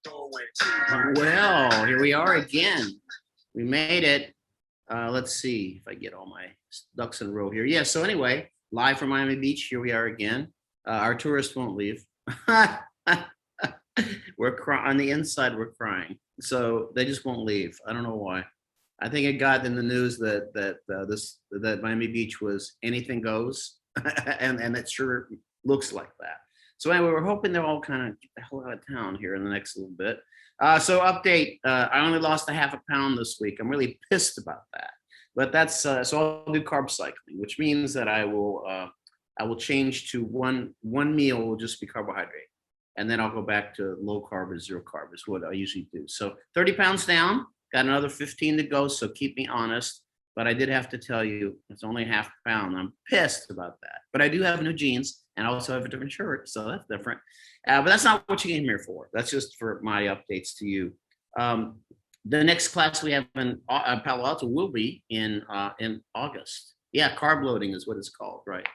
Well, here we are again. We made it. Let's see if I get all my ducks in a row here. Yeah, so anyway, live from Miami Beach, here we are again. Our tourists won't leave. We're on the inside, we're crying. So they just won't leave. I don't know why. I think it got in the news that Miami Beach was anything goes, and it sure looks like that. So anyway, we're hoping they'll all kind of get the hell out of town here in the next little bit. So update, I only lost a half a pound this week. I'm really pissed about that. But that's, so I'll do carb cycling, which means that I will change to one meal will just be carbohydrate. And then I'll go back to low carb or zero carb is what I usually do. So 30 pounds down, got another 15 to go. So keep me honest. But I did have to tell you, it's only half a pound. I'm pissed about that. But I do have new jeans and I also have a different shirt. So that's different. But that's not what you came here for. That's just for my updates to you. The next class we have in Palo Alto will be in August. Yeah, carb loading is what it's called, right?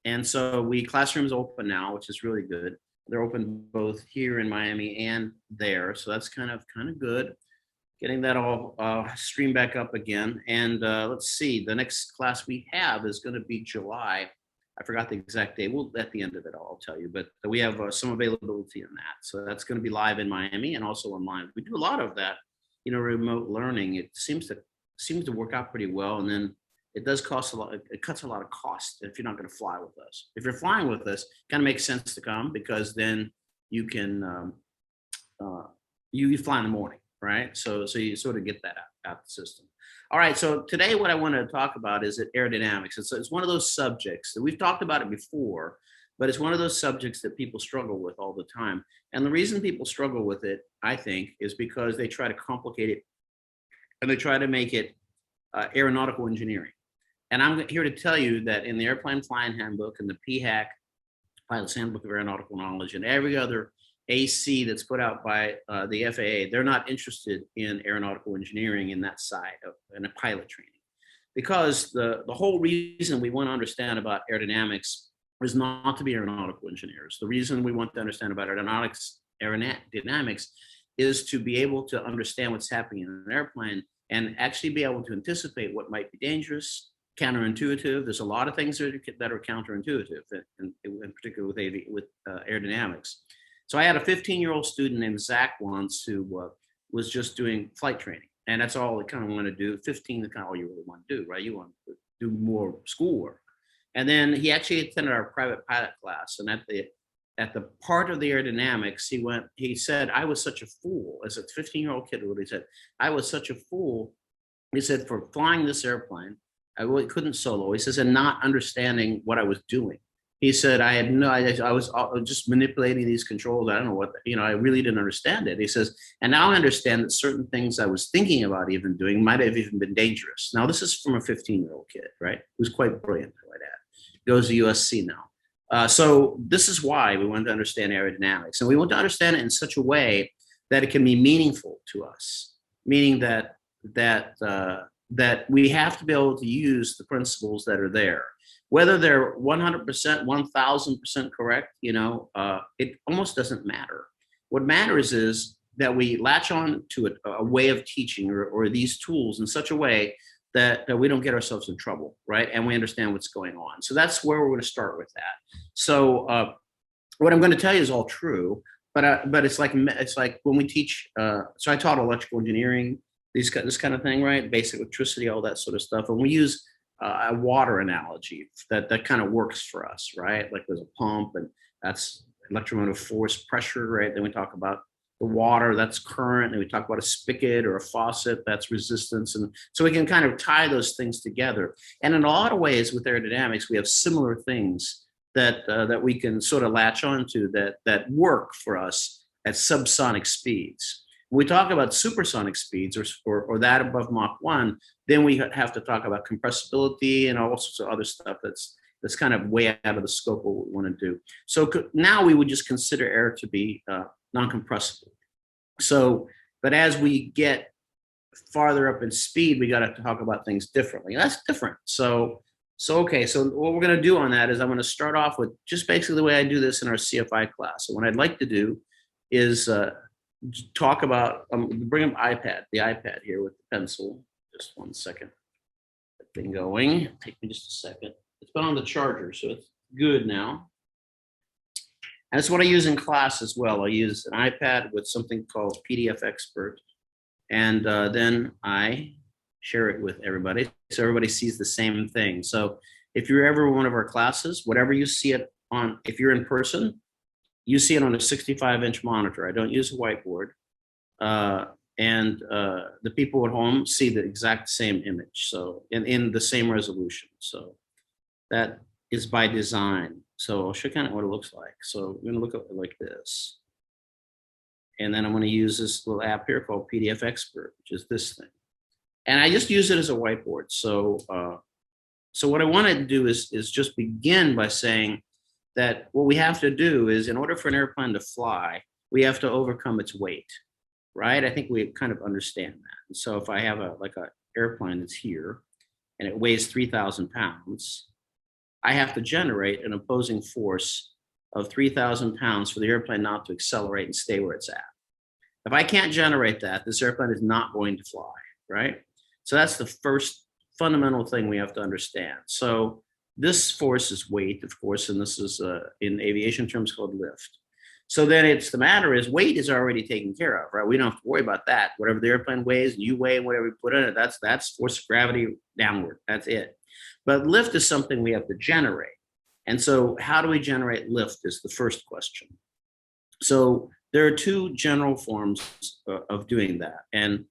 And so classrooms open now, which is really good. They're open both here in Miami and there. So that's kind of good. Getting that all streamed back up again. And let's see, the next class we have is going to be July. I forgot the exact date. Well, at the end of it, I'll tell you. But we have some availability in that. So that's going to be live in Miami and also online. We do a lot of that, remote learning. It seems to work out pretty well. And then it does cost a lot. It cuts a lot of cost if you're not going to fly with us. If you're flying with us, it kind of makes sense to come because then you can you fly in the morning, right? So you sort of get that out the system. All right. So today, what I want to talk about is aerodynamics. It's one of those subjects that we've talked about it before, but it's one of those subjects that people struggle with all the time. And the reason people struggle with it, I think, is because they try to complicate it and they try to make it aeronautical engineering. And I'm here to tell you that in the Airplane Flying Handbook and the PHAC, Pilot's Handbook of Aeronautical Knowledge, and every other AC that's put out by the FAA, they're not interested in aeronautical engineering in that side of in a pilot training. Because the whole reason we want to understand about aerodynamics is not to be aeronautical engineers. The reason we want to understand about aerodynamics is to be able to understand what's happening in an airplane and actually be able to anticipate what might be dangerous, counterintuitive. There's a lot of things that are counterintuitive, in particular with aerodynamics. So I had a 15-year-old student named Zach once who was just doing flight training, and that's all they kind of want to do. 15 is kind of all you really want to do, right? You want to do more schoolwork. And then he actually attended our private pilot class, and at the part of the aerodynamics, he said, I was such a fool. As a 15-year-old kid, what he said, I was such a fool. He said, for flying this airplane, I really couldn't solo. He says, and not understanding what I was doing. He said, I was just manipulating these controls. I don't know what, I really didn't understand it. He says, and now I understand that certain things I was thinking about even doing might have even been dangerous. Now, this is from a 15-year-old kid, right? Who's quite brilliant, I might add. Goes to USC now. So this is why we want to understand aerodynamics. And we want to understand it in such a way that it can be meaningful to us, meaning that we have to be able to use the principles that are there. Whether they're 100%, 1000% correct, it almost doesn't matter. What matters is that we latch on to a way of teaching or these tools in such a way that we don't get ourselves in trouble, right? And we understand what's going on. So that's where we're going to start with that. So what I'm going to tell you is all true, but it's like when we teach. So I taught electrical engineering, this kind of thing, right? Basic electricity, all that sort of stuff, and we use a water analogy that kind of works for us, right? Like there's a pump and that's electromotive force, pressure, right? Then we talk about the water, that's current. And we talk about a spigot or a faucet, that's resistance. And so we can kind of tie those things together. And in a lot of ways with aerodynamics, we have similar things that we can sort of latch onto that work for us at subsonic speeds. When we talk about supersonic speeds or that above Mach 1, then we have to talk about compressibility and all sorts of other stuff that's kind of way out of the scope of what we want to do. So now we would just consider air to be non-compressible. So, but as we get farther up in speed, we got to talk about things differently. That's different. So okay, so what we're going to do on that is I'm going to start off with just basically the way I do this in our CFI class. So what I'd like to do is talk about, bring up the iPad here with the pencil. Just 1 second. That thing going. Take me just a second. It's been on the charger, so it's good now. And that's what I use in class as well. I use an iPad with something called PDF Expert. And then I share it with everybody, so everybody sees the same thing. So if you're ever in one of our classes, whatever you see it on, if you're in person, you see it on a 65-inch monitor. I don't use a whiteboard. And the people at home see the exact same image, so in the same resolution. So that is by design. So I'll show you kind of what it looks like. So we're gonna look at it like this. And then I'm gonna use this little app here called PDF Expert, which is this thing. And I just use it as a whiteboard. So so what I wanted to do is just begin by saying that what we have to do is, in order for an airplane to fly, we have to overcome its weight, right? I think we kind of understand that. And so if I have like an airplane that's here and it weighs 3,000 pounds, I have to generate an opposing force of 3,000 pounds for the airplane not to accelerate and stay where it's at. If I can't generate that, this airplane is not going to fly, right? So that's the first fundamental thing we have to understand. So this force is weight, of course, and this is in aviation terms called lift. So then the matter is, weight is already taken care of, right? We don't have to worry about that. Whatever the airplane weighs, and you weigh, whatever you put in it, that's force of gravity downward. That's it. But lift is something we have to generate. And so how do we generate lift is the first question. So there are two general forms of doing that. And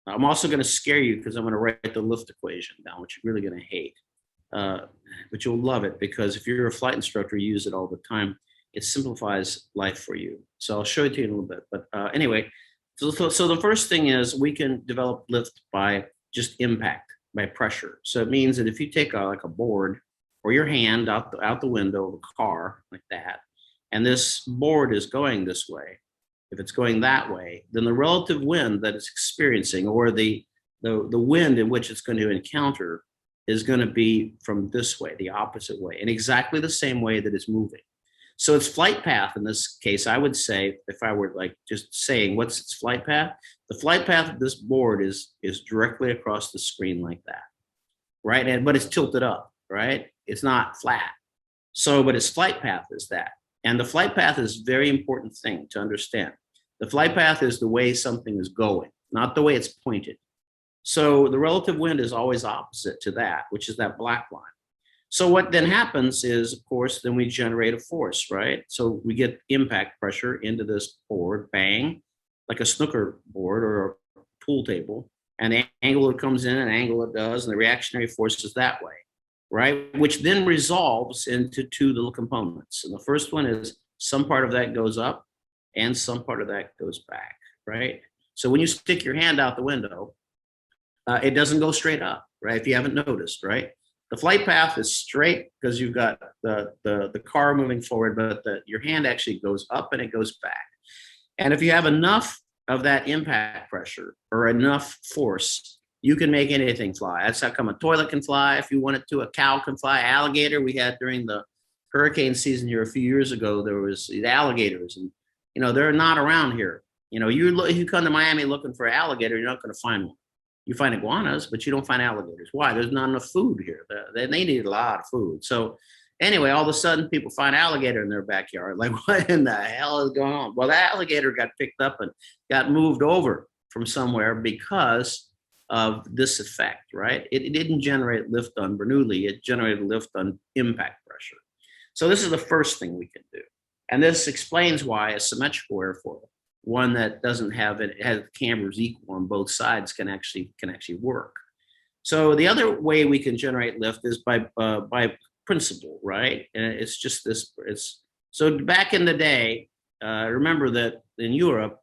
I'm also going to scare you because I'm going to write the lift equation down, which you're really going to hate. But you'll love it, because if you're a flight instructor, you use it all the time. It simplifies life for you. So I'll show it to you in a little bit. But anyway, so the first thing is we can develop lift by just impact, by pressure. So it means that if you take like a board or your hand out the window of a car like that, and this board is going this way, if it's going that way, then the relative wind that it's experiencing, or the wind in which it's going to encounter, is going to be from this way, the opposite way, in exactly the same way that it's moving. So its flight path, in this case, I would say, if I were like just saying what's its flight path, the flight path of this board is directly across the screen like that, right? But it's tilted up, right? It's not flat. So, but its flight path is that. And the flight path is a very important thing to understand. The flight path is the way something is going, not the way it's pointed. So the relative wind is always opposite to that, which is that black line. So what then happens is, of course, then we generate a force, right? So we get impact pressure into this board, bang, like a snooker board or a pool table. And the angle it comes in and the angle it does, and the reactionary force is that way, right? Which then resolves into two little components. And the first one is some part of that goes up and some part of that goes back, right? So when you stick your hand out the window, it doesn't go straight up, right? If you haven't noticed, right? The flight path is straight because you've got the car moving forward, but your hand actually goes up and it goes back. And if you have enough of that impact pressure or enough force, you can make anything fly. That's how come a toilet can fly if you want it to, a cow can fly, alligator. We had during the hurricane season here a few years ago, there was these alligators, and they're not around here. If you come to Miami looking for an alligator, you're not going to find one. You find iguanas, but you don't find alligators. Why? There's not enough food here. They need a lot of food. So anyway, all of a sudden people find alligator in their backyard. Like, what in the hell is going on? Well, the alligator got picked up and got moved over from somewhere because of this effect, right? It didn't generate lift on Bernoulli. It generated lift on impact pressure. So this is the first thing we can do. And this explains why a symmetrical airfoil, one that doesn't have it has cambers equal on both sides, can actually work. So the other way we can generate lift is by principle, right? And it's just this. So back in the day, remember that in Europe,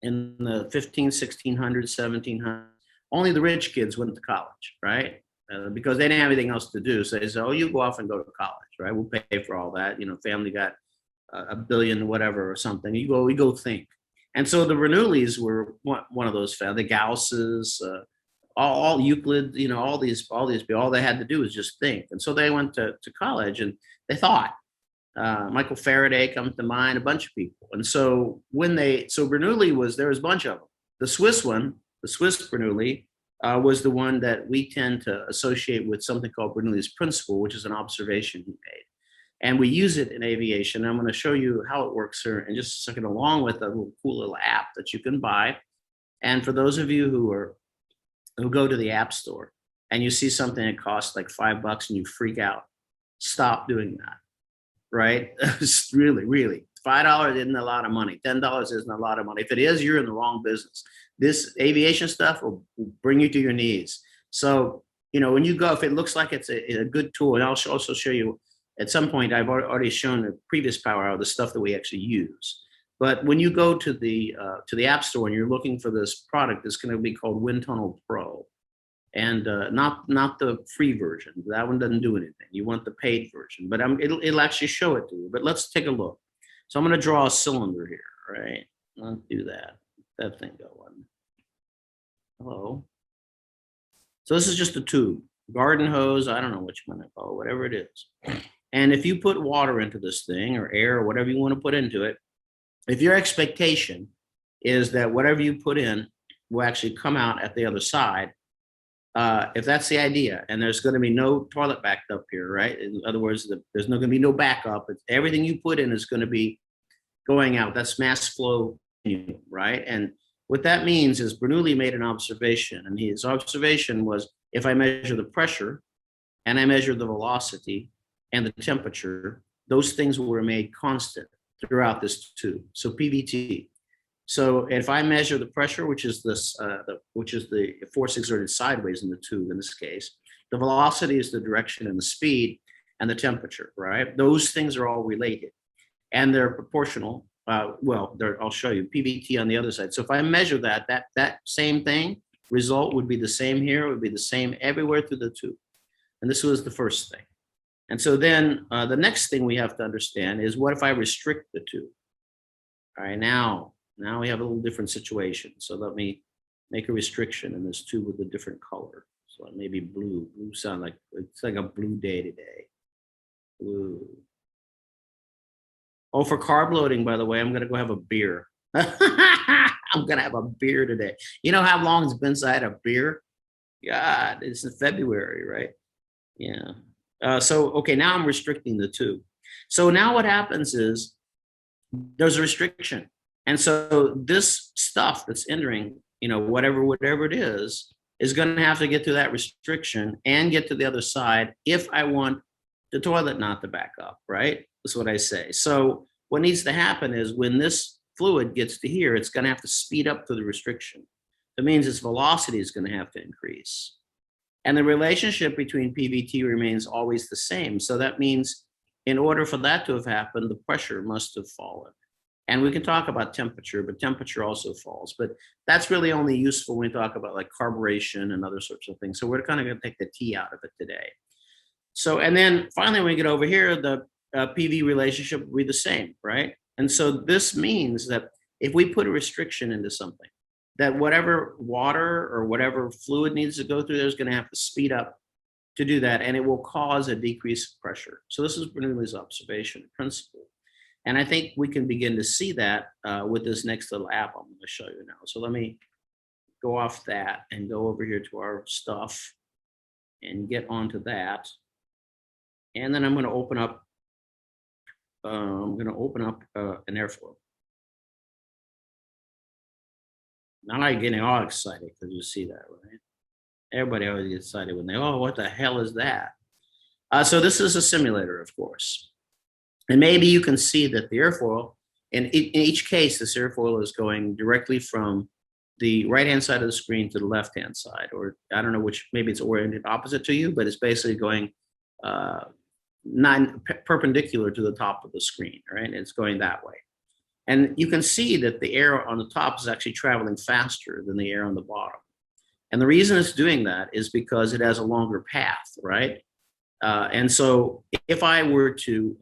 in the 1600s, 1700s, only the rich kids went to college, right? Because they didn't have anything else to do. So they said, "Oh, you go off and go to college, right? We'll pay for all that. Family got $1 billion, whatever, or something. We go think." And so the Bernoullis were one of those families, the Gausses, all Euclid, all these, all they had to do was just think. And so they went to college and they thought. Michael Faraday comes to mind, a bunch of people. And so so Bernoulli there was a bunch of them. The Swiss one, the Swiss Bernoulli, was the one that we tend to associate with something called Benoullis Principle, which is an observation he made. And we use it in aviation. I'm going to show you how it works here in just a second, along with a cool little app that you can buy. And for those of you who go to the app store and you see something that costs like $5 and you freak out, stop doing that, right? It's really, $5 isn't a lot of money. $10 isn't a lot of money. If it is, you're in the wrong business. This aviation stuff will bring you to your knees. So, when you go, if it looks like it's a good tool, and I'll also show you at some point, I've already shown the previous power hour, the stuff that we actually use. But when you go to the App Store and you're looking for this product, it's going to be called Wind Tunnel Pro, and not the free version. That one doesn't do anything. You want the paid version, but it'll actually show it to you. But let's take a look. So I'm going to draw a cylinder here, right? Let's do that. That thing going. Hello. So this is just a tube, garden hose. I don't know which one I call it, whatever it is. And if you put water into this thing, or air, or whatever you want to put into it, if your expectation is that whatever you put in will actually come out at the other side, if that's the idea, and there's going to be no toilet backed up here, right? In other words, there's not going to be no backup. Everything you put in is going to be going out. That's mass flow, right? And what that means is Bernoulli made an observation, and his observation was, if I measure the pressure and I measure the velocity and the temperature, those things were made constant throughout this tube. So PVT. So if I measure the pressure, which is the force exerted sideways in the tube in this case, the velocity is the direction and the speed, and the temperature, right? Those things are all related, and they're proportional. I'll show you PVT on the other side. So if I measure that same thing, result would be the same here. It would be the same everywhere through the tube. And this was the first thing. And so then the next thing we have to understand is, what if I restrict the tube? All right, now we have a little different situation. So let me make a restriction in this tube with a different color. So maybe blue. Blue sound like, it's like a blue day today. Blue. Oh, for carb loading, by the way, I'm going to go have a beer. I'm going to have a beer today. You know how long it's been since I had a beer? God, it's in February, right? Yeah. Okay, now I'm restricting the tube. So now what happens is there's a restriction. And so this stuff that's entering, whatever it is going to have to get through that restriction and get to the other side if I want the toilet not to back up, right? That's what I say. So what needs to happen is, when this fluid gets to here, it's going to have to speed up to the restriction. That means its velocity is going to have to increase. And the relationship between PVT remains always the same. So that means, in order for that to have happened, the pressure must have fallen. And we can talk about temperature, but temperature also falls. But that's really only useful when we talk about like carburation and other sorts of things. So we're kind of going to take the T out of it today. So, and then finally, when we get over here, the PV relationship will be the same, right? And so this means that if we put a restriction into something, that whatever water or whatever fluid needs to go through there is going to have to speed up to do that, and it will cause a decrease of pressure. So this is Benoullis' observation principle. And I think we can begin to see that with this next little app I'm going to show you now. So let me go off that and go over here to our stuff and get onto that. And then I'm going to open up an airflow. Now I'm getting all excited because you see that, right? Everybody always gets excited when what the hell is that? So this is a simulator, of course. And maybe you can see that the airfoil, in each case, this airfoil is going directly from the right-hand side of the screen to the left-hand side, or I don't know which, maybe it's oriented opposite to you, but it's basically going perpendicular to the top of the screen, right? It's going that way. And you can see that the air on the top is actually traveling faster than the air on the bottom. And the reason it's doing that is because it has a longer path, right? And so if I were to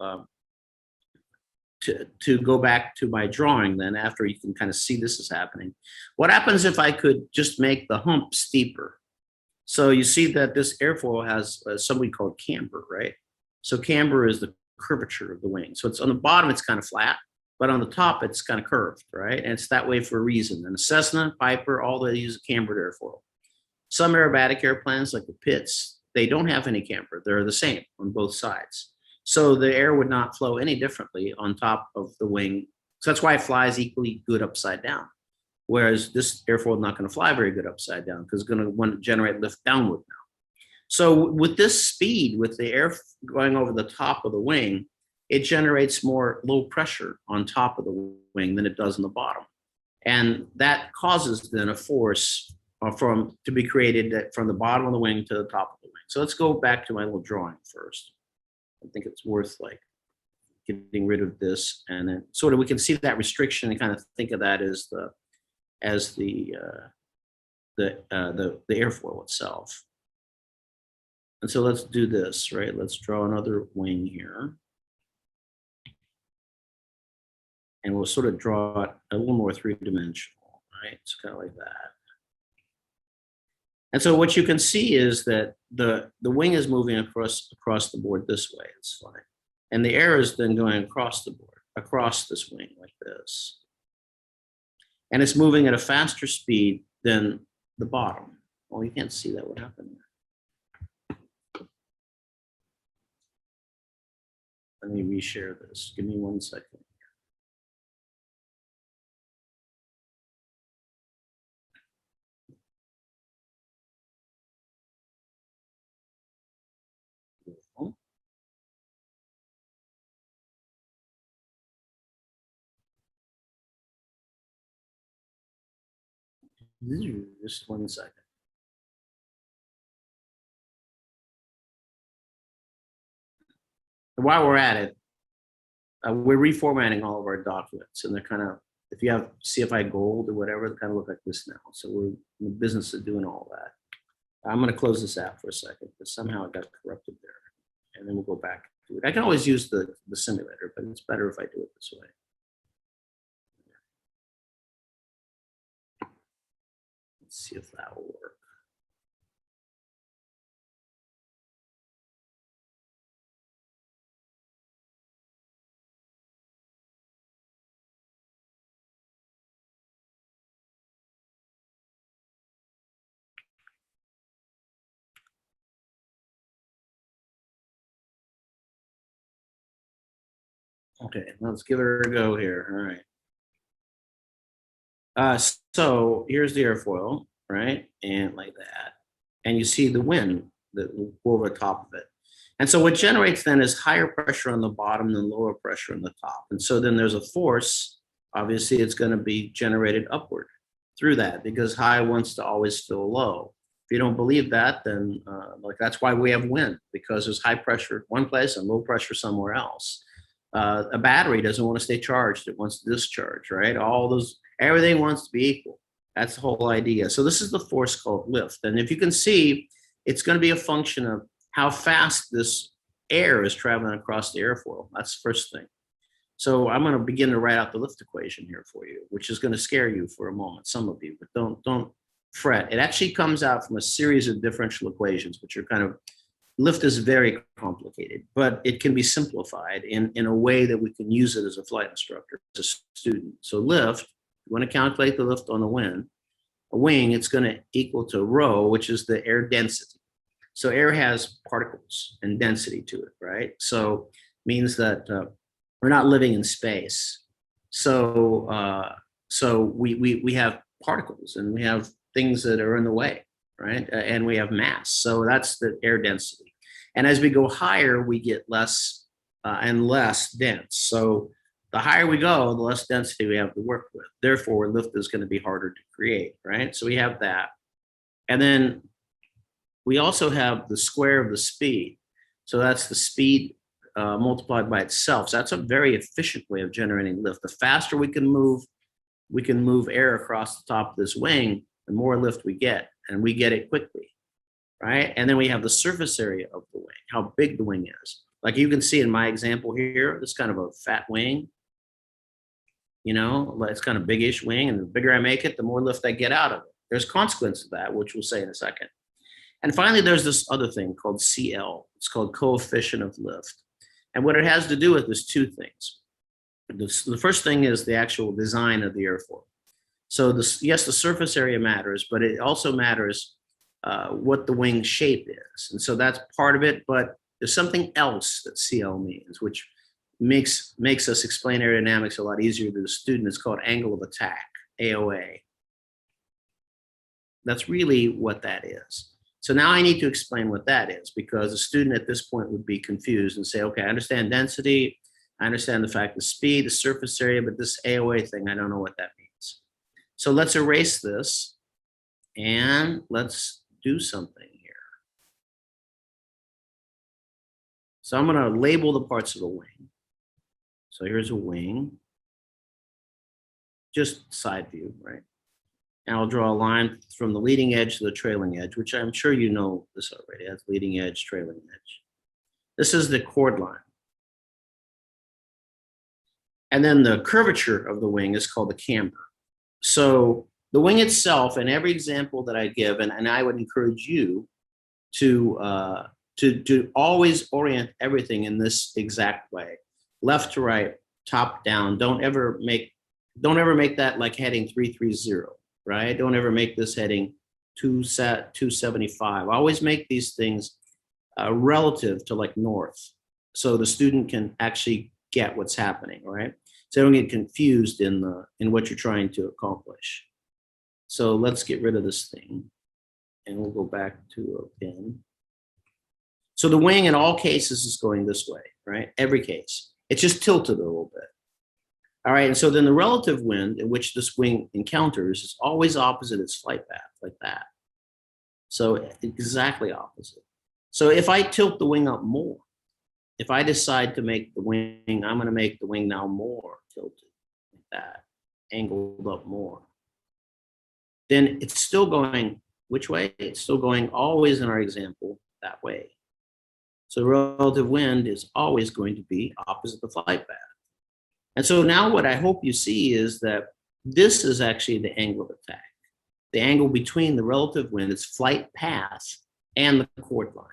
go back to my drawing, then after you can kind of see this is happening, what happens if I could just make the hump steeper? So you see that this airfoil has something called camber, right? So camber is the curvature of the wing. So it's on the bottom, it's kind of flat, but on the top, it's kind of curved, right? And it's that way for a reason. And Cessna, Piper, all they use a cambered airfoil. Some aerobatic airplanes, like the Pitts, they don't have any camber. They're the same on both sides. So the air would not flow any differently on top of the wing. So that's why it flies equally good upside down. Whereas this airfoil is not going to fly very good upside down because it's going to want to generate lift downward now. So with this speed, with the air going over the top of the wing, it generates more low pressure on top of the wing than it does in the bottom. And that causes then a force to be created from the bottom of the wing to the top of the wing. So let's go back to my little drawing first. I think it's worth like getting rid of this, and then sort of we can see that restriction and kind of think of that as the airfoil itself. And so let's do this, right? Let's draw another wing here. And we'll sort of draw it a little more three-dimensional, right? It's kind of like that. And so what you can see is that the wing is moving across the board this way, it's fine. And the air is then going across the board, across this wing like this. And it's moving at a faster speed than the bottom. Well, you can't see that, what happened there. Let me reshare this. Give me 1 second. Just 1 second. And while we're at it, we're reformatting all of our documents, and they're kind of, if you have CFI Gold or whatever, they kind of look like this now. So we're in the business of doing all that. I'm going to close this out for a second because somehow it got corrupted there, and then we'll go back to it. I can always use the simulator, but it's better if I do it this way. Let's see if that will work. Okay, let's give it a go here. All right. So here's the airfoil, right? And like that. And you see the wind that will go over the top of it. And so what generates then is higher pressure on the bottom than lower pressure on the top. And so then there's a force, obviously it's going to be generated upward through that because high wants to always fill low. If you don't believe that, then like that's why we have wind, because there's high pressure one place and low pressure somewhere else. A battery doesn't want to stay charged, it wants to discharge, right? Everything wants to be equal. That's the whole idea. So this is the force called lift. And if you can see, it's going to be a function of how fast this air is traveling across the airfoil. That's the first thing. So I'm going to begin to write out the lift equation here for you, which is going to scare you for a moment, some of you, but don't fret. It actually comes out from a series of differential equations, which are kind of, lift is very complicated, but it can be simplified in a way that we can use it as a flight instructor, as a student. So lift, you want to calculate the lift on a wing, it's going to equal to rho, which is the air density. So air has particles and density to it, right? So means that we're not living in space. So we have particles and we have things that are in the way, right? And we have mass. So that's the air density. And as we go higher, we get less and less dense. So the higher we go, the less density we have to work with. Therefore, lift is going to be harder to create, right? So we have that. And then we also have the square of the speed. So that's the speed multiplied by itself. So that's a very efficient way of generating lift. The faster we can move air across the top of this wing, the more lift we get, and we get it quickly, right? And then we have the surface area of the wing, how big the wing is. Like you can see in my example here, this kind of a fat wing, you know, it's kind of biggish wing, and the bigger I make it, the more lift I get out of it. There's consequence of that, which we'll say in a second. And finally, there's this other thing called CL. It's called coefficient of lift. And what it has to do with is two things. The first thing is the actual design of the airfoil. So yes, the surface area matters, but it also matters what the wing shape is. And so that's part of it, but there's something else that CL means, which makes us explain aerodynamics a lot easier to the student. It's called angle of attack, AOA. That's really what that is. So now I need to explain what that is, because a student at this point would be confused and say, okay, I understand density, I understand the fact of speed, the surface area, but this AOA thing, I don't know what that means. So let's erase this and let's do something here. So I'm going to label the parts of the wing. So here's a wing, just side view, right? And I'll draw a line from the leading edge to the trailing edge, which I'm sure you know this already. That's leading edge, trailing edge. This is the chord line. And then the curvature of the wing is called the camber. So the wing itself, in every example that I give, and I would encourage you to always orient everything in this exact way. Left to right, top down. Don't ever make that like heading 330. Right? Don't ever make this heading 275. Always make these things relative to like north, so the student can actually get what's happening, right? So they don't get confused in what you're trying to accomplish. So let's get rid of this thing, and we'll go back to a pin. So the wing in all cases is going this way, right? Every case. It's just tilted a little bit. All right, and so then the relative wind in which this wing encounters is always opposite its flight path, like that. So exactly opposite. So if I tilt the wing up more, if I decide to make the wing, I'm going to make the wing now more tilted, like that, angled up more. Then it's still going, which way? It's still going always in our example, that way. So relative wind is always going to be opposite the flight path. And so now what I hope you see is that this is actually the angle of attack, the angle between the relative wind, its flight path, and the chord line.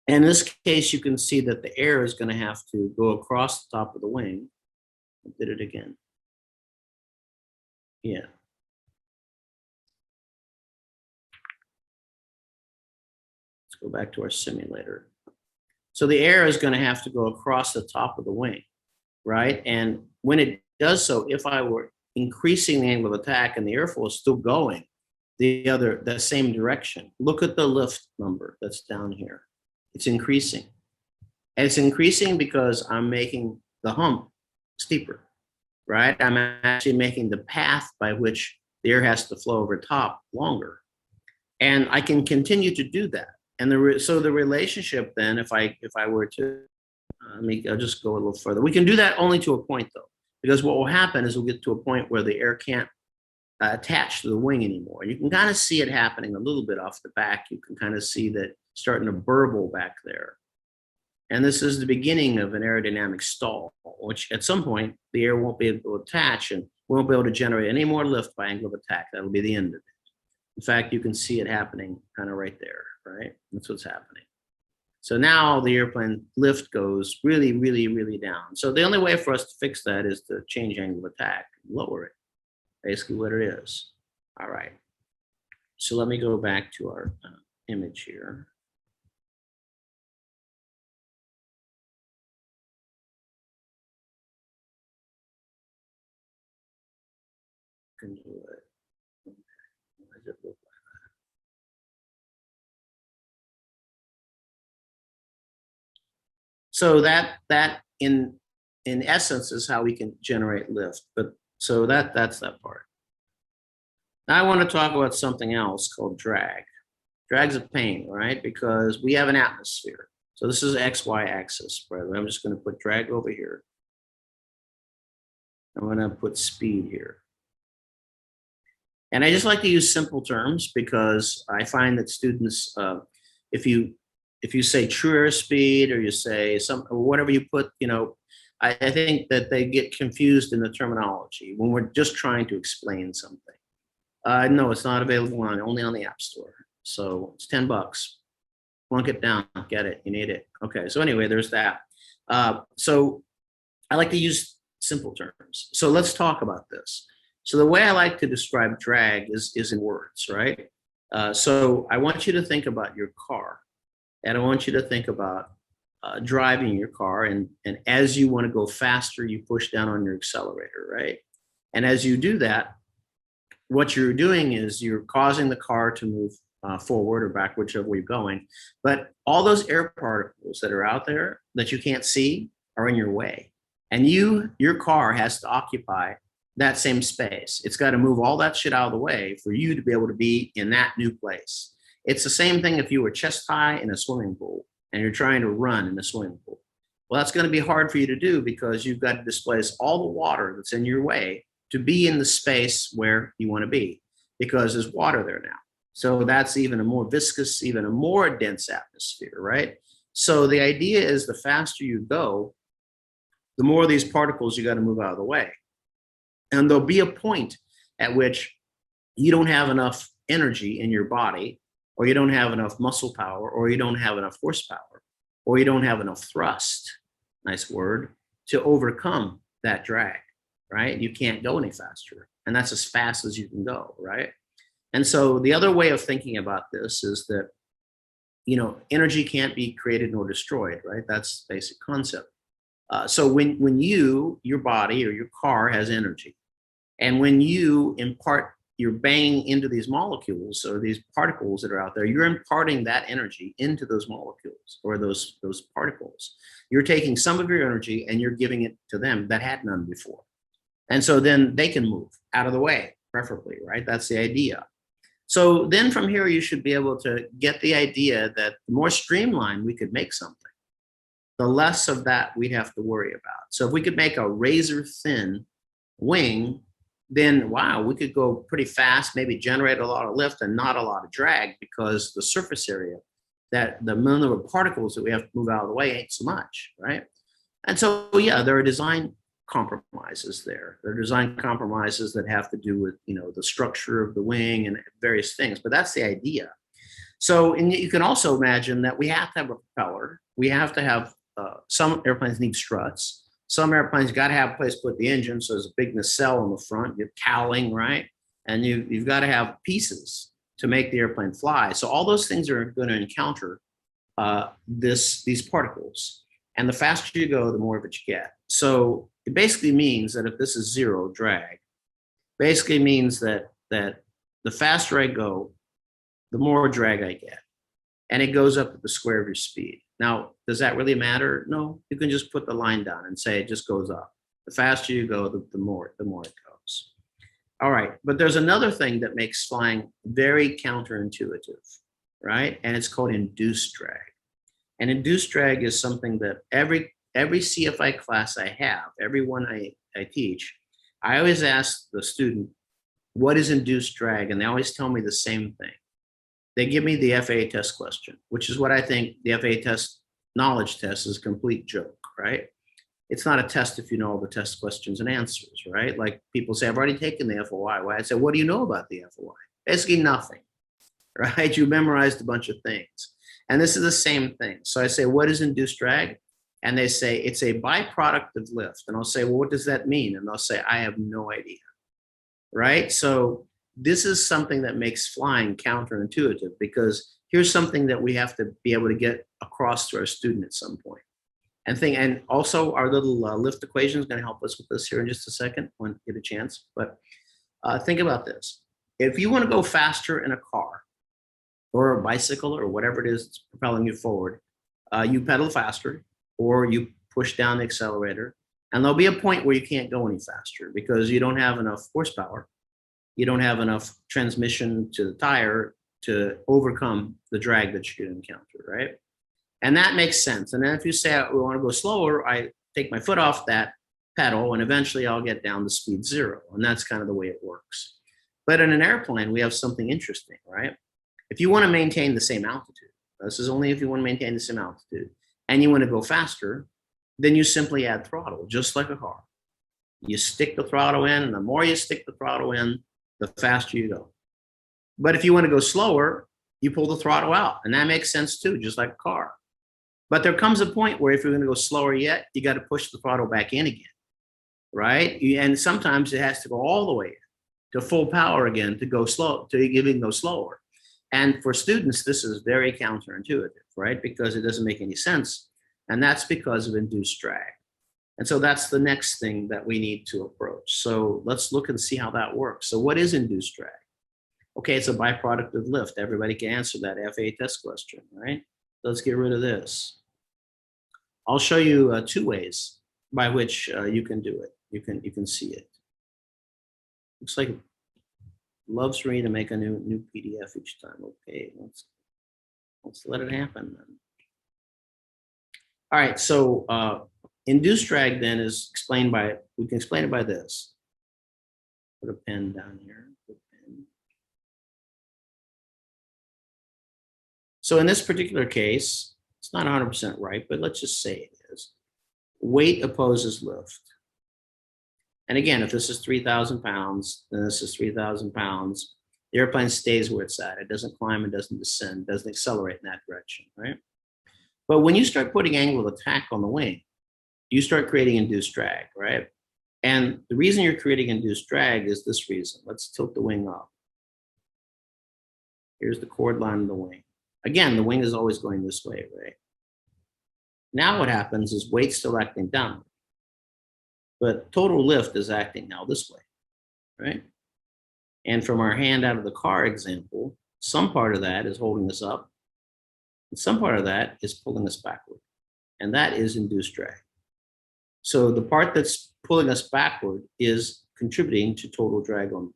And in this case, you can see that the air is going to have to go across the top of the wing. I did it again. Yeah. Let's go back to our simulator. So the air is going to have to go across the top of the wing. Right? And when it does so, if I were increasing the angle of attack and the airfoil is still going the same direction, look at the lift number that's down here. It's increasing. And it's increasing because I'm making the hump steeper, right? I'm actually making the path by which the air has to flow over top longer. And I can continue to do that. And so the relationship then, if I were to, I'll just go a little further. We can do that only to a point though, because what will happen is we'll get to a point where the air can't attach to the wing anymore. You can kind of see it happening a little bit off the back. You can kind of see that starting to burble back there. And this is the beginning of an aerodynamic stall, which at some point the air won't be able to attach and we won't be able to generate any more lift by angle of attack. That'll be the end of it. In fact, you can see it happening kind of right there, right? That's what's happening. So now the airplane lift goes really, really, really down. So the only way for us to fix that is to change angle of attack, lower it, basically what it is. All right. So let me go back to our image here. Can do it. Why does it look like that? So that in essence is how we can generate lift. But so that's that part. Now I want to talk about something else called drag. Drag's a pain, right? Because we have an atmosphere. So this is XY axis, by the way. I'm just going to put drag over here. I'm going to put speed here. And I just like to use simple terms because I find that students, if you say true airspeed or you say or whatever you put, I think that they get confused in the terminology when we're just trying to explain something. No, it's not available only on the App Store. So it's $10. Plunk it down, get it, you need it. Okay, so anyway, there's that. So I like to use simple terms. So let's talk about this. So the way I like to describe drag is in words, right? So I want you to think about your car, and I want you to think about driving your car, and as you want to go faster, you push down on your accelerator, right? And as you do that, what you're doing is you're causing the car to move forward or back, whichever way you're going. But all those air particles that are out there that you can't see are in your way. And your car has to occupy that same space. It's got to move all that shit out of the way for you to be able to be in that new place. It's the same thing if you were chest high in a swimming pool and you're trying to run in a swimming pool. Well, that's going to be hard for you to do because you've got to displace all the water that's in your way to be in the space where you want to be, because there's water there now. So that's even a more viscous, even a more dense atmosphere, right? So the idea is the faster you go, the more of these particles you got to move out of the way. And there'll be a point at which you don't have enough energy in your body, or you don't have enough muscle power, or you don't have enough horsepower, or you don't have enough thrust, nice word, to overcome that drag, right? You can't go any faster. And that's as fast as you can go, right? And so the other way of thinking about this is that, energy can't be created nor destroyed, right? That's the basic concept. So when your body or your car has energy, and when you impart, you're banging into these molecules or these particles that are out there, you're imparting that energy into those molecules or those particles. You're taking some of your energy and you're giving it to them that had none before. And so then they can move out of the way, preferably, right? That's the idea. So then from here, you should be able to get the idea that the more streamlined we could make something, the less of that we'd have to worry about. So if we could make a razor thin wing, then wow, we could go pretty fast, maybe generate a lot of lift and not a lot of drag, because the surface area, that the number of particles that we have to move out of the way ain't so much, right? And so, yeah, there are design compromises there. There are design compromises that have to do with, the structure of the wing and various things, but that's the idea. So, and you can also imagine that we have to have a propeller. We have to have, some airplanes need struts. Some airplanes got to have a place to put the engine, so there's a big nacelle on the front, you're cowling, right? And you've got to have pieces to make the airplane fly. So all those things are going to encounter these particles. And the faster you go, the more of it you get. So it basically means that if this is zero drag, basically means that the faster I go, the more drag I get. And it goes up at the square of your speed. Now, does that really matter? No, you can just put the line down and say it just goes up. The faster you go, the more it goes. All right, but there's another thing that makes flying very counterintuitive, right? And it's called induced drag. And induced drag is something that every CFI class I have, every one I teach, I always ask the student, what is induced drag? And they always tell me the same thing. They give me the FAA test question, which is what I think the FAA test knowledge test is a complete joke, right? It's not a test if you know all the test questions and answers, right? Like people say, I've already taken the FOI. Well, I say, what do you know about the FOI? Basically nothing, right? You memorized a bunch of things. And this is the same thing. So I say, what is induced drag? And they say, it's a byproduct of lift. And I'll say, well, what does that mean? And they'll say, I have no idea, right? So this is something that makes flying counterintuitive, because here's something that we have to be able to get across to our student at some point. And also our little lift equation is going to help us with this here in just a second when you get a chance. But think about this. If you want to go faster in a car or a bicycle or whatever it is that's propelling you forward, you pedal faster or you push down the accelerator, and there'll be a point where you can't go any faster because you don't have enough horsepower. You don't have enough transmission to the tire to overcome the drag that you could encounter, right? And that makes sense. And then if you say, we want to go slower, I take my foot off that pedal and eventually I'll get down to speed zero. And that's kind of the way it works. But in an airplane, we have something interesting, right? If you want to maintain the same altitude, this is only if you want to maintain the same altitude, and you want to go faster, then you simply add throttle, just like a car. You stick the throttle in, and the more you stick the throttle in, the faster you go. But if you want to go slower, you pull the throttle out, and that makes sense too, just like a car. But there comes a point where if you're going to go slower yet, you got to push the throttle back in again, right? And sometimes it has to go all the way to full power again to go slow, to even go slower. And for students, this is very counterintuitive, right? Because it doesn't make any sense. And that's because of induced drag. And so that's the next thing that we need to approach. So let's look and see how that works. So what is induced drag? Okay, it's a byproduct of lift. Everybody can answer that FAA test question, right? Let's get rid of this. I'll show you 2 ways by which you can do it. You can see it. Looks like it loves for me to make a new PDF each time. Okay, let's let it happen then. All right, so induced drag then is explained by, we can explain it by this. Put a pen down here. So in this particular case, it's not 100% right, but let's just say it is. Weight opposes lift. And again, if this is 3,000 pounds, then this is 3,000 pounds. The airplane stays where it's at. It doesn't climb, it doesn't descend, doesn't accelerate in that direction, right? But when you start putting angle of attack on the wing, you start creating induced drag, right? And the reason you're creating induced drag is this reason. Let's tilt the wing up. Here's the chord line of the wing. Again, the wing is always going this way, right? Now what happens is weight's still acting downward, but total lift is acting now this way, right? And from our hand out of the car example, some part of that is holding us up, and some part of that is pulling us backward, and that is induced drag. So the part that's pulling us backward is contributing to total drag on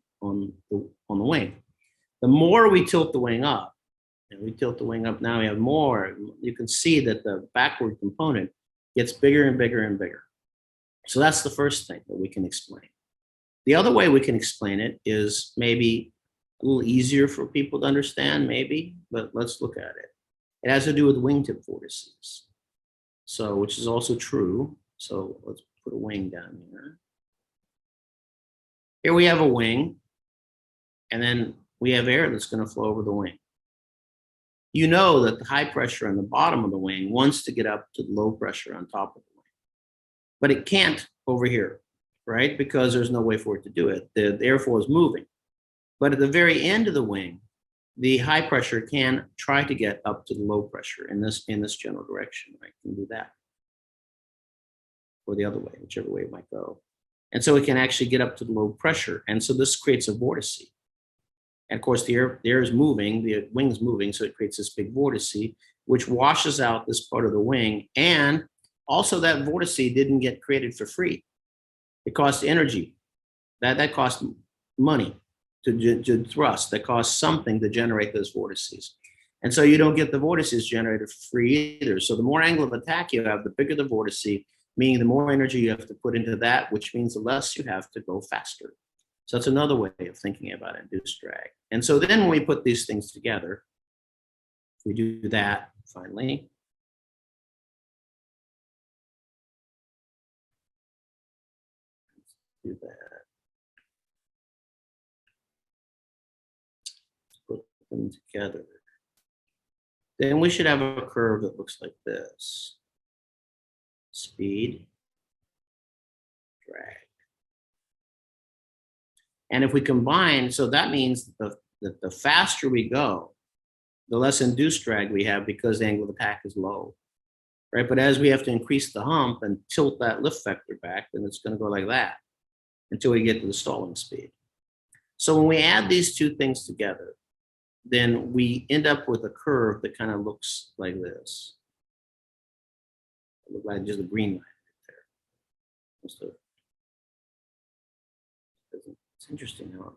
the wing. The more we tilt the wing up, and we tilt the wing up, now we have more, you can see that the backward component gets bigger and bigger and bigger. So that's the first thing that we can explain. The other way we can explain it is maybe a little easier for people to understand, maybe, but let's look at it. It has to do with wingtip vortices, so which is also true. So let's put a wing down here. Here we have a wing, and then we have air that's going to flow over the wing. You know that the high pressure on the bottom of the wing wants to get up to the low pressure on top of the wing, but it can't over here, right? Because there's no way for it to do it. The airflow is moving. But at the very end of the wing, the high pressure can try to get up to the low pressure in this general direction, right? It can do that. Or the other way, whichever way it might go. And so it can actually get up to the low pressure. And so this creates a vortice. And of course, the air is moving, the wing is moving, so it creates this big vortice, which washes out this part of the wing. And also that vortice didn't get created for free. It costs energy. That costs money to thrust. That costs something to generate those vortices. And so you don't get the vortices generated for free either. So the more angle of attack you have, the bigger the vortice, meaning the more energy you have to put into that, which means the less you have to go faster. So that's another way of thinking about induced drag. And so then when we put these things together, we do that finally. Let's do that. Put them together. Then we should have a curve that looks like this. Speed, drag. And if we combine, so that means that the faster we go, the less induced drag we have because the angle of attack is low, right? But as we have to increase the hump and tilt that lift vector back, then it's going to go like that until we get to the stalling speed. So when we add these two things together, then we end up with a curve that kind of looks like this. It looks like just a green line right there. So it's interesting how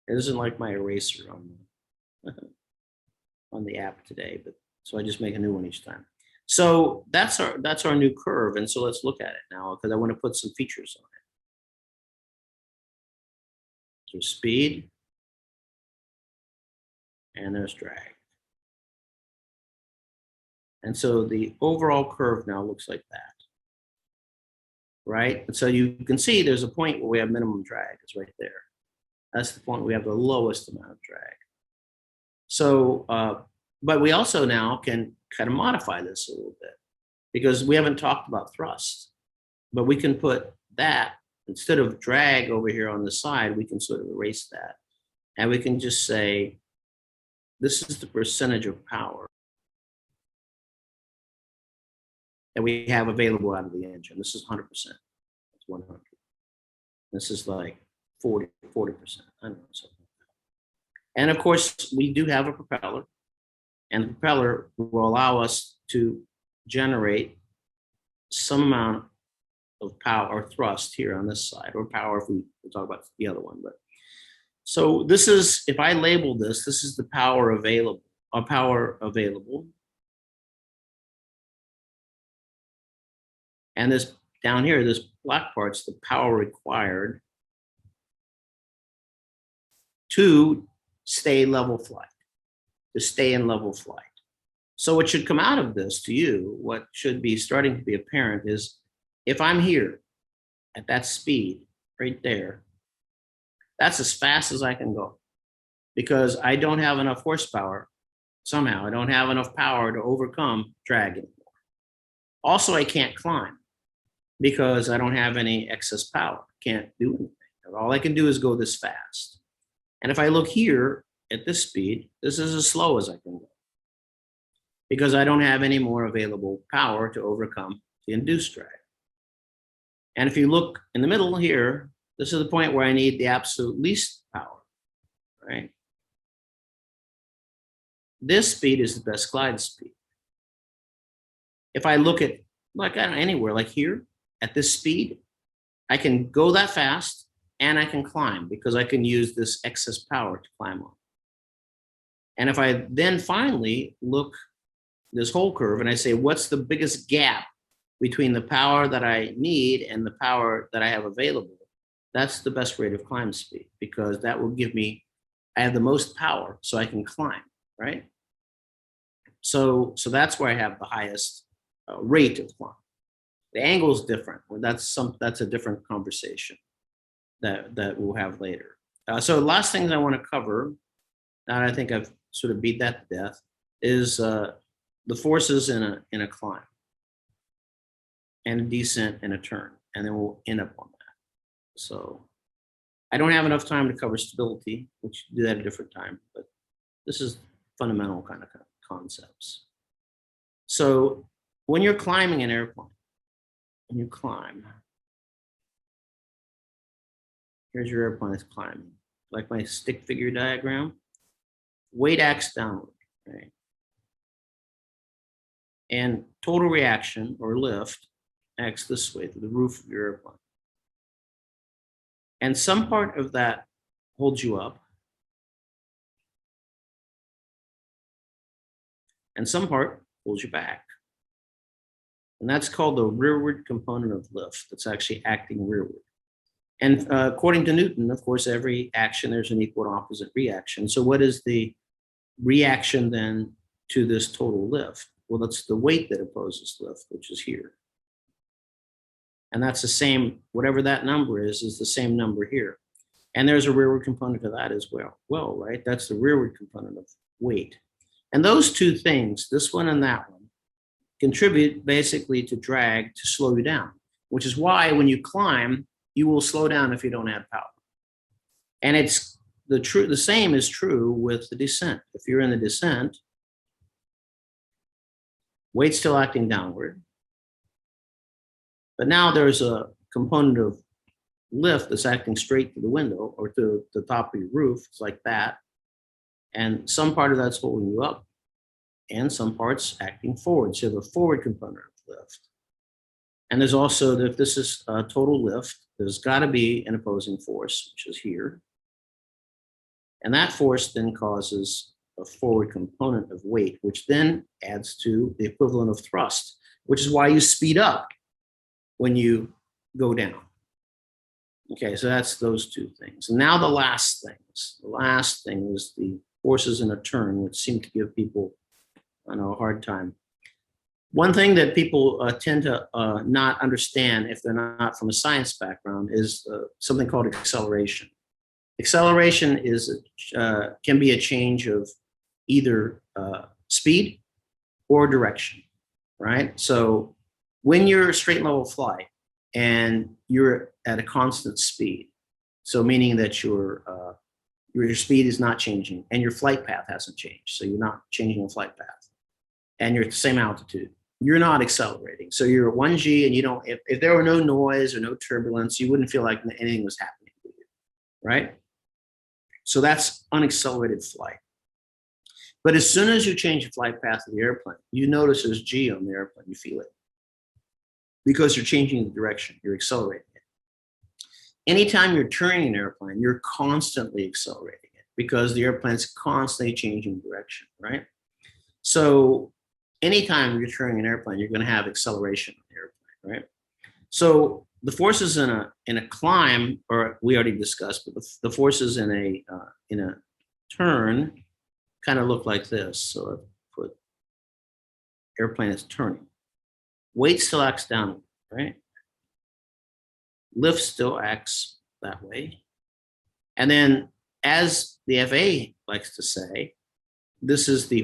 it isn't like my eraser on the app today, but so I just make a new one each time. So that's our new curve, and so let's look at it now because I want to put some features on it. So speed, and there's drag. And so the overall curve now looks like that. Right? And so you can see there's a point where we have minimum drag, it's right there. That's the point where we have the lowest amount of drag. So But we also now can kind of modify this a little bit because we haven't talked about thrust, but we can put that instead of drag over here on the side, we can sort of erase that. And we can just say, this is the percentage of power that we have available out of the engine. This is 100%. That's 100. This is like 40%. I don't know, something like that. And of course, we do have a propeller, and the propeller will allow us to generate some amount of power or thrust here on this side, or power if we'll talk about the other one. But so this is, if I label this, this is the power available, and this down here, this black part's the power required to stay level flight, to stay in level flight. So what should come out of this to you, what should be starting to be apparent is, if I'm here at that speed right there, that's as fast as I can go because I don't have enough horsepower. Somehow I don't have enough power to overcome drag anymore. Also, I can't climb because I don't have any excess power. Can't do anything. All I can do is go this fast. And if I look here at this speed, this is as slow as I can go because I don't have any more available power to overcome the induced drag. And if you look in the middle here, this is the point where I need the absolute least power, right? This speed is the best glide speed. If I look at, like, I don't know, anywhere, like here, at this speed, I can go that fast and I can climb because I can use this excess power to climb on. And if I then finally look this whole curve and I say, what's the biggest gap between the power that I need and the power that I have available, that's the best rate of climb speed because that will give me, I have the most power so I can climb, right? So that's where I have the highest rate of climb. The angle is different. That's a different conversation that we'll have later. So the last things I want to cover, and I think I've sort of beat that to death, is the forces in a climb and a descent and a turn, and then we'll end up on that. So I don't have enough time to cover stability, which do that at a different time, but this is fundamental kind of concepts. So when you're climbing an airplane, when you climb, here's your airplane that's climbing. Like my stick figure diagram, weight acts downward, right? And total reaction or lift acts this way through the roof of your airplane. And some part of that holds you up, and some part pulls you back. And that's called the rearward component of lift that's actually acting rearward. And according to Newton, of course, every action, there's an equal and opposite reaction. So what is the reaction then to this total lift? Well, that's the weight that opposes lift, which is here. And that's the same, whatever that number is the same number here. And there's a rearward component to that as well, right? That's the rearward component of weight. And those two things, this one and that one, contribute basically to drag to slow you down, which is why when you climb, you will slow down if you don't add power. And it's the same is true with the descent. If you're in the descent, weight's still acting downward. But now there's a component of lift that's acting straight to the window or to the top of your roof. It's like that. And some part of that's holding you up and some parts acting forward. So the forward component of lift. And there's also, if this is a total lift, there's got to be an opposing force, which is here. And that force then causes a forward component of weight, which then adds to the equivalent of thrust, which is why you speed up when you go down. Okay, so that's those two things. And now the last things. The last thing is the forces in a turn, which seem to give people, I know, a hard time. One thing that people tend to not understand if they're not from a science background is something called acceleration. Acceleration is can be a change of either speed or direction, right? So when you're a straight level flight and you're at a constant speed, so meaning that your speed is not changing and your flight path hasn't changed, so you're not changing the flight path, and you're at the same altitude, you're not accelerating. So you're at 1G and you don't, if there were no noise or no turbulence, you wouldn't feel like anything was happening to you, right? So that's unaccelerated flight. But as soon as you change the flight path of the airplane, you notice there's G on the airplane, you feel it. Because you're changing the direction, you're accelerating it. Anytime you're turning an airplane, you're constantly accelerating it because the airplane's constantly changing direction, right? So anytime you're turning an airplane, you're going to have acceleration on the airplane, right? So the forces in a climb, or we already discussed, but the forces in a turn kind of look like this. So I put airplane is turning. Weight still acts downward, right? Lift still acts that way. And then, as the FA likes to say, this is the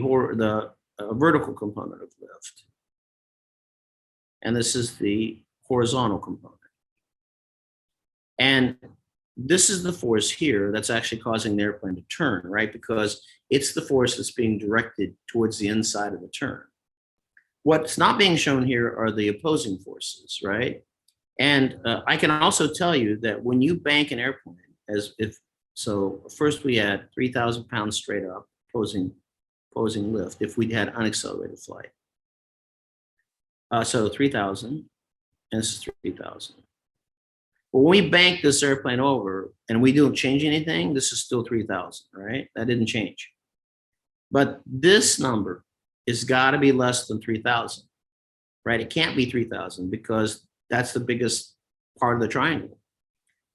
vertical component of lift. And this is the horizontal component. And this is the force here that's actually causing the airplane to turn, right? Because it's the force that's being directed towards the inside of the turn. What's not being shown here are the opposing forces, right? And I can also tell you that when you bank an airplane, so first we had 3,000 pounds straight up, opposing lift, if we had unaccelerated flight. So 3,000, and this is 3,000. But when we bank this airplane over and we don't change anything, this is still 3,000, right? That didn't change. But this number has got to be less than 3,000, right? It can't be 3,000 because that's the biggest part of the triangle.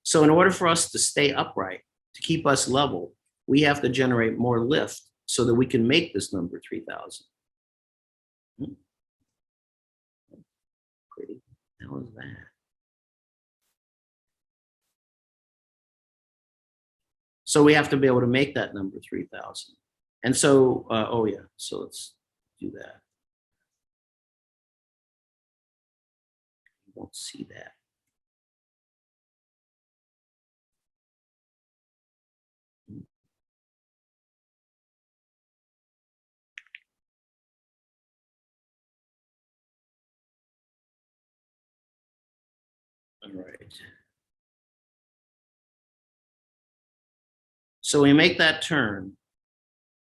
So in order for us to stay upright, to keep us level, we have to generate more lift so that we can make this number 3,000. Pretty. How is that? So we have to be able to make that number 3,000. And so, oh yeah, so let's do that. You won't see that. All right. So we make that turn,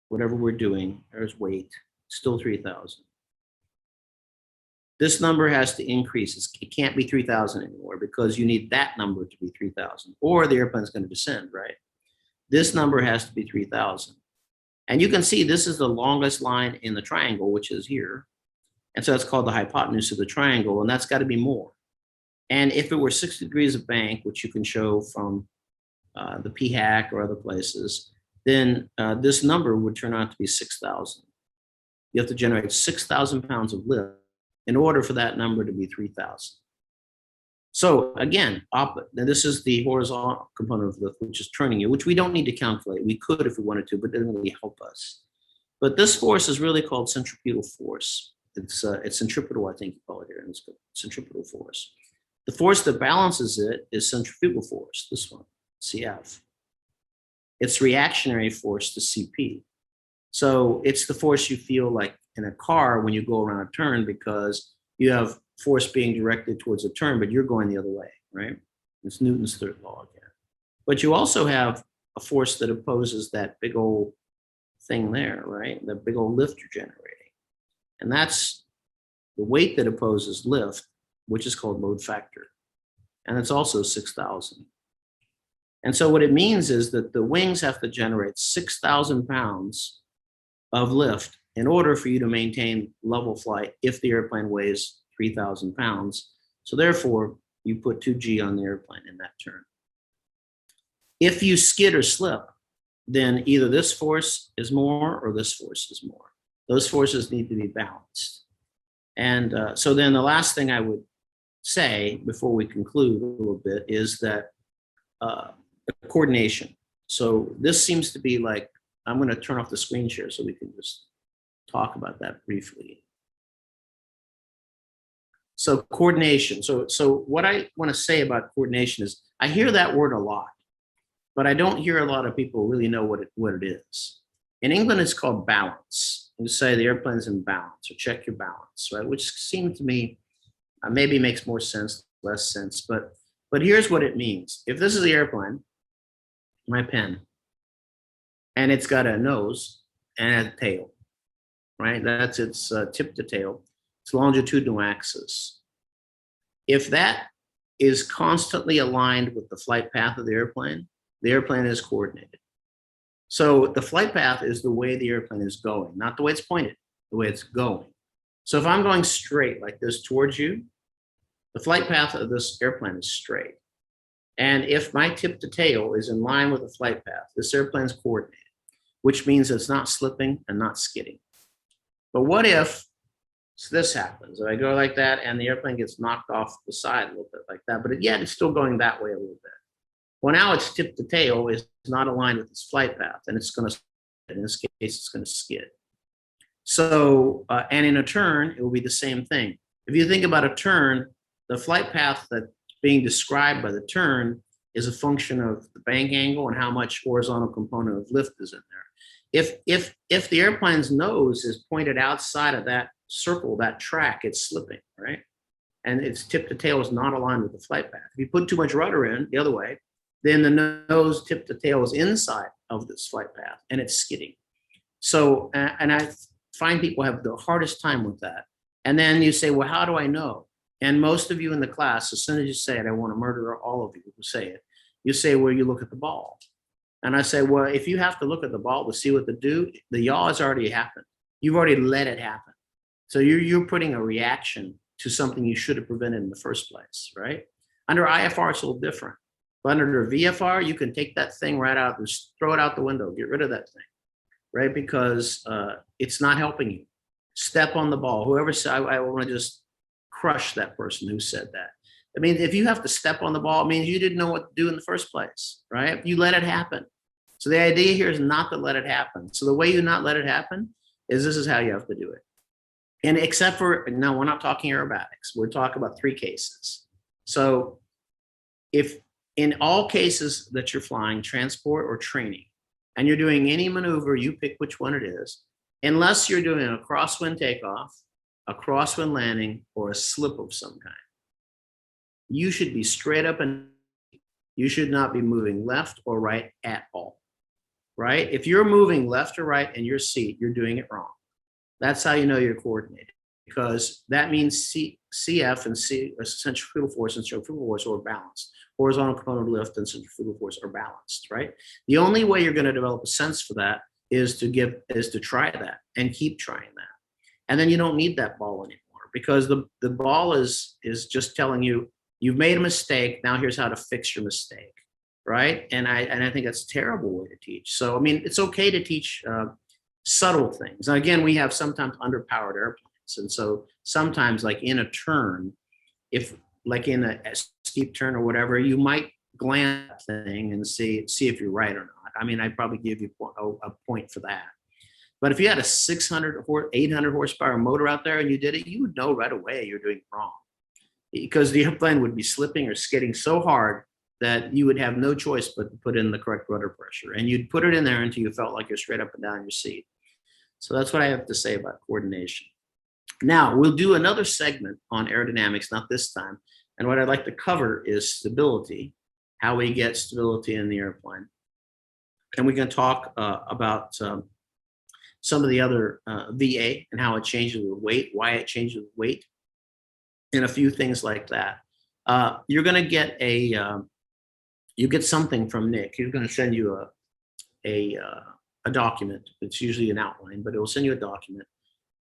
whatever we're doing, there's weight, still 3,000. This number has to increase. It can't be 3,000 anymore because you need that number to be 3,000 or the airplane's going to descend, right? This number has to be 3,000. And you can see this is the longest line in the triangle, which is here. And so that's called the hypotenuse of the triangle, and that's got to be more. And if it were 60 degrees of bank, which you can show from the PHAC or other places, then this number would turn out to be 6,000. You have to generate 6,000 pounds of lift in order for that number to be 3,000. So again, this is the horizontal component of lift, which is turning you, which we don't need to calculate. We could if we wanted to, but it doesn't really help us. But this force is really called centrifugal force. It's centripetal, I think you call it here, and it's centripetal force. The force that balances it is centrifugal force, this one, CF. It's reactionary force to CP. So it's the force you feel like in a car when you go around a turn because you have force being directed towards a turn, but you're going the other way, right? It's Newton's third law again. But you also have a force that opposes that big old thing there, right? The big old lift you're generating. And that's the weight that opposes lift, which is called load factor. And it's also 6,000. And so what it means is that the wings have to generate 6,000 pounds of lift in order for you to maintain level flight if the airplane weighs 3,000 pounds. So therefore, you put 2G on the airplane in that turn. If you skid or slip, then either this force is more or this force is more. Those forces need to be balanced. And so then the last thing I would say before we conclude a little bit is that coordination. So this seems to be like, I'm going to turn off the screen share so we can just talk about that briefly. So coordination. So what I want to say about coordination is I hear that word a lot, but I don't hear a lot of people really know what it is. In England, it's called balance. You say the airplane's in balance or check your balance, right? Which seemed to me maybe makes more sense, less sense, but here's what it means. If this is the airplane, my pen, and it's got a nose and a tail, right? That's its tip to tail. It's longitudinal axis. If that is constantly aligned with the flight path of the airplane is coordinated. So the flight path is the way the airplane is going, not the way it's pointed, the way it's going. So if I'm going straight like this towards you, the flight path of this airplane is straight. And if my tip to tail is in line with the flight path, this airplane is coordinated, which means it's not slipping and not skidding. But what if this happens? If I go like that and the airplane gets knocked off the side a little bit like that, but yet it's still going that way a little bit. Well, now its tip to tail is not aligned with its flight path, and it's going to, in this case, it's going to skid. So, and in a turn, it will be the same thing. If you think about a turn, the flight path that's being described by the turn is a function of the bank angle and how much horizontal component of lift is in there. If the airplane's nose is pointed outside of that circle, that track, it's slipping, right? And its tip to tail is not aligned with the flight path. If you put too much rudder in the other way, then the nose tip to tail is inside of this flight path and it's skidding. So, and I find people have the hardest time with that. And then you say, well, how do I know? And most of you in the class, as soon as you say it, I want to murder all of you who say it. You say, well, you look at the ball. And I say, well, if you have to look at the ball to see what to do, the yaw has already happened. You've already let it happen. So you're putting a reaction to something you should have prevented in the first place, right? Under IFR, it's a little different. But under VFR, you can take that thing right out, just throw it out the window, get rid of that thing, right? Because it's not helping you. Step on the ball. Whoever said, I want to just crush that person who said that. I mean, if you have to step on the ball, it means you didn't know what to do in the first place, right? You let it happen. So the idea here is not to let it happen. So the way you not let it happen is this is how you have to do it. And except for, no, we're not talking aerobatics. We're talking about 3 cases. So if in all cases that you're flying, transport or training, and you're doing any maneuver, you pick which one it is, unless you're doing a crosswind takeoff, a crosswind landing, or a slip of some kind, you should be straight up and you should not be moving left or right at all, right? If you're moving left or right in your seat, you're doing it wrong. That's how you know you're coordinated, because that means CF and centrifugal force and centrifugal force are balanced. Horizontal component of lift and centrifugal force are balanced, right? The only way you're going to develop a sense for that is to try that and keep trying that. And then you don't need that ball anymore, because the ball is just telling you, you've made a mistake. Now here's how to fix your mistake, right? And I think that's a terrible way to teach. So, I mean, it's okay to teach subtle things. Now, again, we have sometimes underpowered airplanes. And so sometimes, like in a turn, if like in a steep turn or whatever, you might glance at the thing and see if you're right or not. I mean, I'd probably give you a point for that. But if you had a 600 or 800 horsepower motor out there and you did it, you would know right away you're doing it wrong, because the airplane would be slipping or skidding so hard that you would have no choice but to put in the correct rudder pressure. And you'd put it in there until you felt like you're straight up and down your seat. So that's what I have to say about coordination. Now, we'll do another segment on aerodynamics, not this time. And what I'd like to cover is stability, how we get stability in the airplane. And we're going to talk about some of the other VA and how it changes with weight, why it changes with weight, and a few things like that. You're going to get you get something from Nick. He's going to send you a document. It's usually an outline, but it will send you a document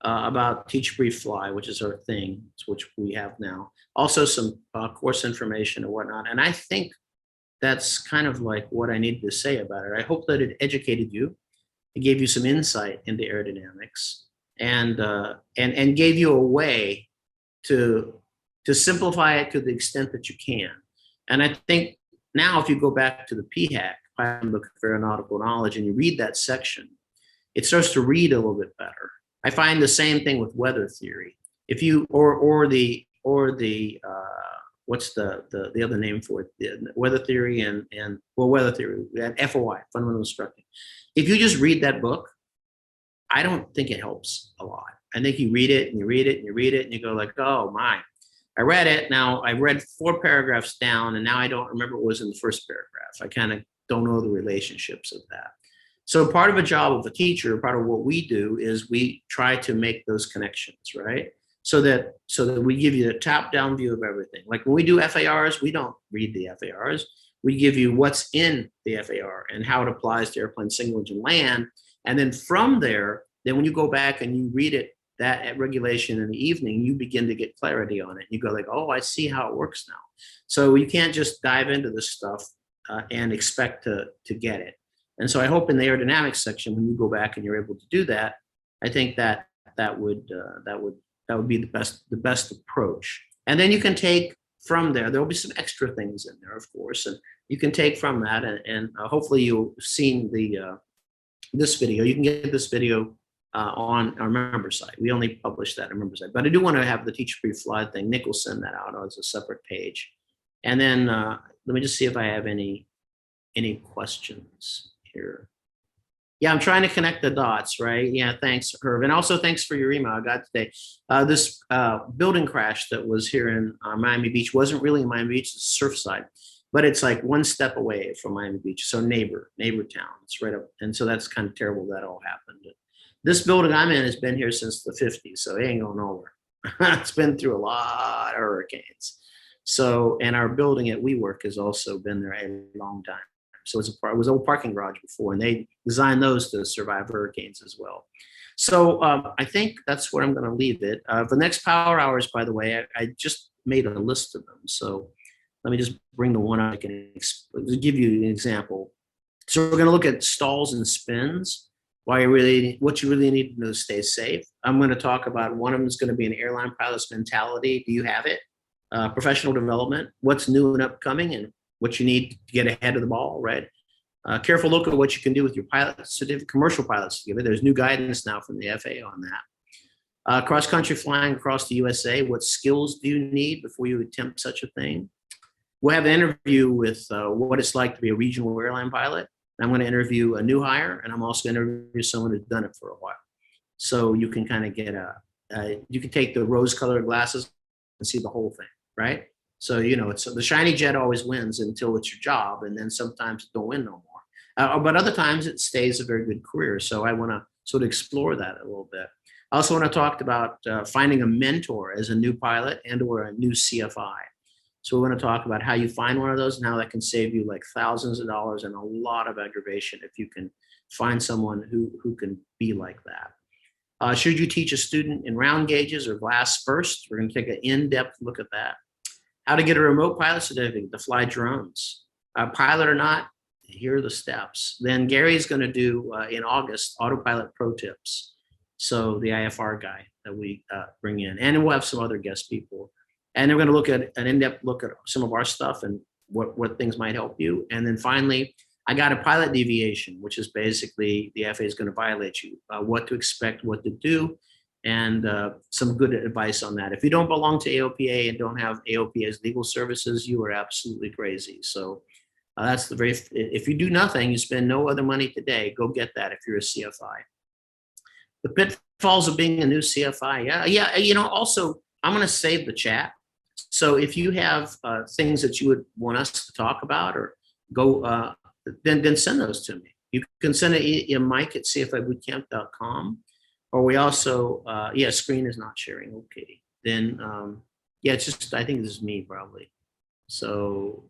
about Teach, Brief, Fly, which is our thing, which we have now. Also some course information and whatnot. And I think that's kind of like what I needed to say about it. I hope that it educated you. It gave you some insight into aerodynamics and gave you a way to simplify it to the extent that you can. And I think now if you go back to the PHAC, Book of Aeronautical Knowledge, and you read that section, it starts to read a little bit better. I find the same thing with weather theory. If you or the what's the other name for it? The weather theory and well, weather theory and FOI, fundamental instructing. If you just read that book, I don't think it helps a lot. I think you read it and you read it and you read it and you go like, oh my, I read it. Now I read 4 paragraphs down and now I don't remember what was in the first paragraph. I kind of don't know the relationships of that. So part of a job of a teacher, part of what we do is we try to make those connections, right? So that we give you a top-down view of everything. Like when we do FARs, we don't read the FARs. We give you what's in the FAR and how it applies to airplane, single engine, land. And then from there, then when you go back and you read it, that at regulation in the evening, you begin to get clarity on it. You go like, oh, I see how it works now. So you can't just dive into this stuff and expect to get it. And so I hope in the aerodynamics section, when you go back and you're able to do that, I think that would be the best approach. And then you can take from there. There will be some extra things in there, of course, and you can take from that. And hopefully you've seen this video. You can get this video on our member site. We only publish that on member site, but I do want to have the teacher pre-fly thing. Nick will send that out as a separate page. And then let me just see if I have any questions here. Yeah, I'm trying to connect the dots, right? Yeah, thanks, Herb. And also thanks for your email I got today. This building crash that was here in Miami Beach wasn't really in Miami Beach, it's Surfside, but it's like 1 step away from Miami Beach. So neighbor town, it's right up. And so that's kind of terrible that all happened. This building I'm in has been here since the 50s, so it ain't going nowhere. It's been through a lot of hurricanes. So, and our building at WeWork has also been there a long time. So it was an old parking garage before, and they designed those to survive hurricanes as well. So I think that's where I'm going to leave it. The next power hours, by the way, I just made a list of them. So let me just bring the one I can give you an example. So we're going to look at stalls and spins. What you really need to know to stay safe. I'm going to talk about one of them is going to be an airline pilot's mentality. Do you have it? Professional development, what's new and upcoming, and what you need to get ahead of the ball, right? Careful look at what you can do with your pilot certificate, commercial pilot certificate. There's new guidance now from the FAA on that. Cross-country flying across the USA, what skills do you need before you attempt such a thing? We'll have an interview with what it's like to be a regional airline pilot. I'm going to interview a new hire, and I'm also going to interview someone who's done it for a while. So you can kind of get you can take the rose-colored glasses and see the whole thing, right? So, you know, it's the shiny jet always wins until it's your job, and then sometimes it don't win no more. But other times it stays a very good career. So I want to sort of explore that a little bit. I also want to talk about finding a mentor as a new pilot and or a new CFI. So we're going to talk about how you find one of those and how that can save you like thousands of dollars and a lot of aggravation if you can find someone who can be like that. Should you teach a student in round gauges or glass first? We're going to take an in-depth look at that. How to get a remote pilot certificate to fly drones. Pilot or not, here are the steps. Then Gary's going to do in August autopilot pro tips. So the IFR guy that we bring in, and we'll have some other guest people. And then we're going to look at an in-depth look at some of our stuff and what things might help you. And then finally, I got a pilot deviation, which is basically the FAA is going to violate you, what to expect, what to do, and some good advice on that. If you don't belong to AOPA and don't have AOPA as legal services, you are absolutely crazy. So that's if you do nothing, you spend no other money today, go get that if you're a CFI. The pitfalls of being a new CFI. Yeah. You know, also, I'm going to save the chat. So if you have things that you would want us to talk about or go, then send those to me. You can send it Mike at cfibootcamp.com. Or we also, screen is not sharing. Okay. Then, it's just, I think this is me probably. So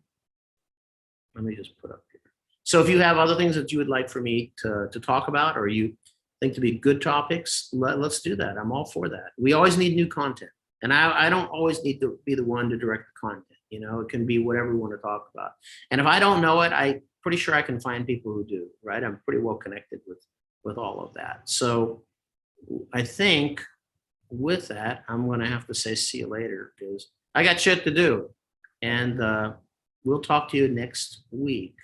let me just put up here. So if you have other things that you would like for me to talk about, or you think to be good topics, let's do that. I'm all for that. We always need new content. And I don't always need to be the one to direct the content. You know, it can be whatever we want to talk about. And if I don't know it, I'm pretty sure I can find people who do, right? I'm pretty well connected with all of that. So I think with that, I'm going to have to say see you later because I got shit to do. And we'll talk to you next week.